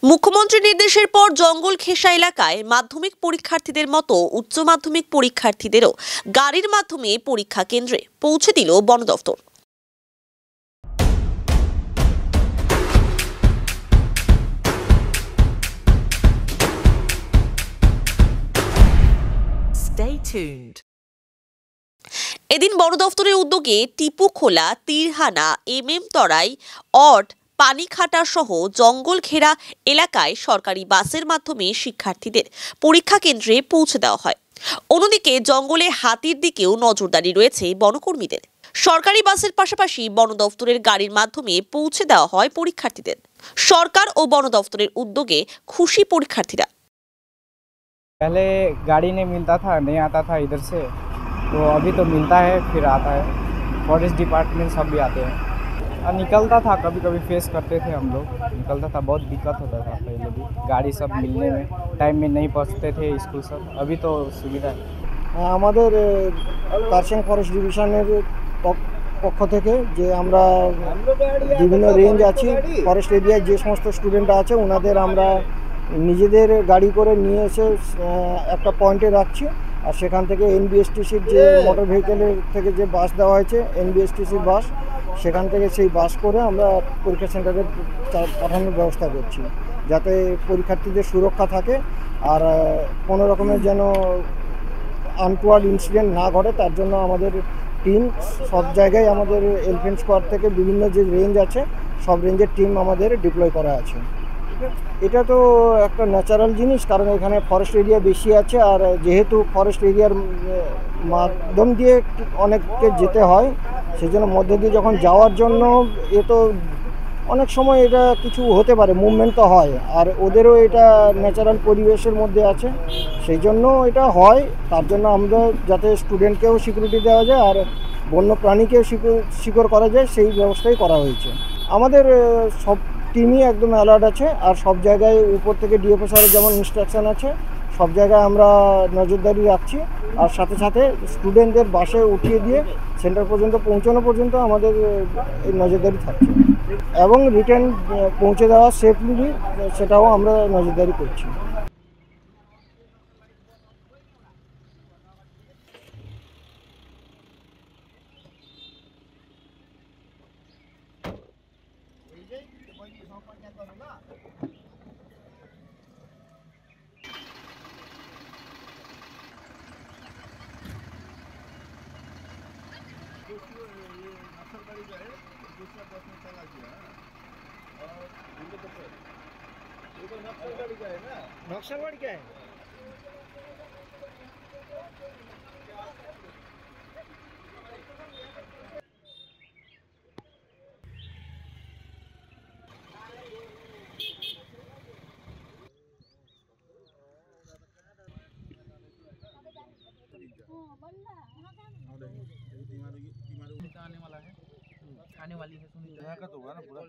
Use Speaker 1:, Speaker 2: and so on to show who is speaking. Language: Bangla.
Speaker 1: মুখ্যমন্ত্রীর নির্দেশের পর জঙ্গল ঘেঁষা এলাকায় মাধ্যমিক পরীক্ষার্থীদের মতো উচ্চ মাধ্যমিক পরীক্ষার্থীদেরও গাড়ির মাধ্যমে পরীক্ষা কেন্দ্রে পৌঁছে দিল বন দফতর।
Speaker 2: Stay tuned.
Speaker 1: এদিন বন দফতরের উদ্যোগে টিপুখোলা, তীরহানা, তরাই, অট, পানিখাটা সহ জঙ্গল ঘেরা এলাকায় সরকারি বাসের মাধ্যমে শিক্ষার্থীদের পরীক্ষা কেন্দ্রে পৌঁছে দেওয়া হয়। অন্যদিকে জঙ্গলে হাতির দিকেও নজরদারি রয়েছে বনকর্মীদের। সরকারি বাসের পাশাপাশি বন দফতরের গাড়ির মাধ্যমে পৌঁছে দেওয়া হয় পরীক্ষার্থীদের। সরকার ও বন দফতরের উদ্যোগে খুশি পরীক্ষার্থীরা।
Speaker 3: पहले गाड़ी नहीं मिलता था, नहीं आता था इधर से, तो अभी तो मिलता है, फिर आता है। फॉरेस्ट डिपार्टमेंट सब भी आते हैं। और निकलता था, कभी कभी फेस करते थे हम लोग, निकलता था, बहुत दिक्कत होता था पहले भी, गाड़ी सब मिलने में टाइम में नहीं पहुंचते थे स्कूल सब। अभी तो सुविधा है।
Speaker 4: আমাদের কার্শিয়াং ফরেস্ট ডিভিশনের পক্ষ থেকে যে আমরা বিভিন্ন রেঞ্জ আছি, ফরেস্ট এরিয়ায় যে সমস্ত স্টুডেন্টরা আছে ওনাদের আমরা নিজেদের গাড়ি করে নিয়ে এসে একটা পয়েন্টে রাখছি। আর সেখান থেকে এনবিএসটিসির যে মোটর ভেহিকেলের থেকে যে বাস দেওয়া হয়েছে, এনবিএসটিসির বাস, সেখান থেকে সেই বাস করে আমরা পরীক্ষা সেন্টারে পাঠানোর ব্যবস্থা করছি, যাতে পরীক্ষার্থীদের সুরক্ষা থাকে আর কোনো রকমের যেন আনটুয়ার্ড ইনসিডেন্ট না ঘটে। তার জন্য আমাদের টিম সব জায়গায়, আমাদের এলিফ্যান্ট স্কোয়াড থেকে বিভিন্ন যে রেঞ্জ আছে সব রেঞ্জের টিম আমাদের ডিপ্লয় করা আছে। এটা তো একটা ন্যাচারাল জিনিস, কারণ এখানে ফরেস্ট এরিয়া বেশি আছে, আর যেহেতু ফরেস্ট এরিয়ার মাধ্যম দিয়ে অনেককে যেতে হয়, সেই জন্য মধ্য দিয়ে যখন যাওয়ার জন্য তো অনেক সময় এটা কিছু হতে পারে, মুভমেন্ট তো হয়, আর ওদেরও এটা ন্যাচারাল পরিবেশের মধ্যে আছে, সেই জন্য এটা হয়। তার জন্য আমরা যাতে স্টুডেন্টকেও সিকিউরিটি দেওয়া যায় আর বন্য প্রাণীকেও সিকিউর করা যায়, সেই ব্যবস্থাই করা হয়েছে। আমাদের সব টিমই একদম অ্যালার্ট আছে, আর সব জায়গায় উপর থেকে ডিএফও স্যারের যেমন ইনস্ট্রাকশান আছে, সব জায়গায় আমরা নজরদারি রাখছি। আর সাথে সাথে স্টুডেন্টদের বাসে উঠিয়ে দিয়ে সেন্টার পর্যন্ত পৌঁছানো পর্যন্ত আমাদের এই নজরদারি থাকছে, এবং রিটার্ন পৌঁছে দেওয়া সেফলি সেটাও আমরা নজরদারি করছি।
Speaker 5: नक्सलबाड़ी का है, दूसरा बस में चला गया और ये तो नक्सलबाड़ी का है ना।
Speaker 4: नक्सलबाड़ी क्या है?
Speaker 5: आने वाला है, आने वाली है, सुनी यहाँ का तो होगा ना पूरा।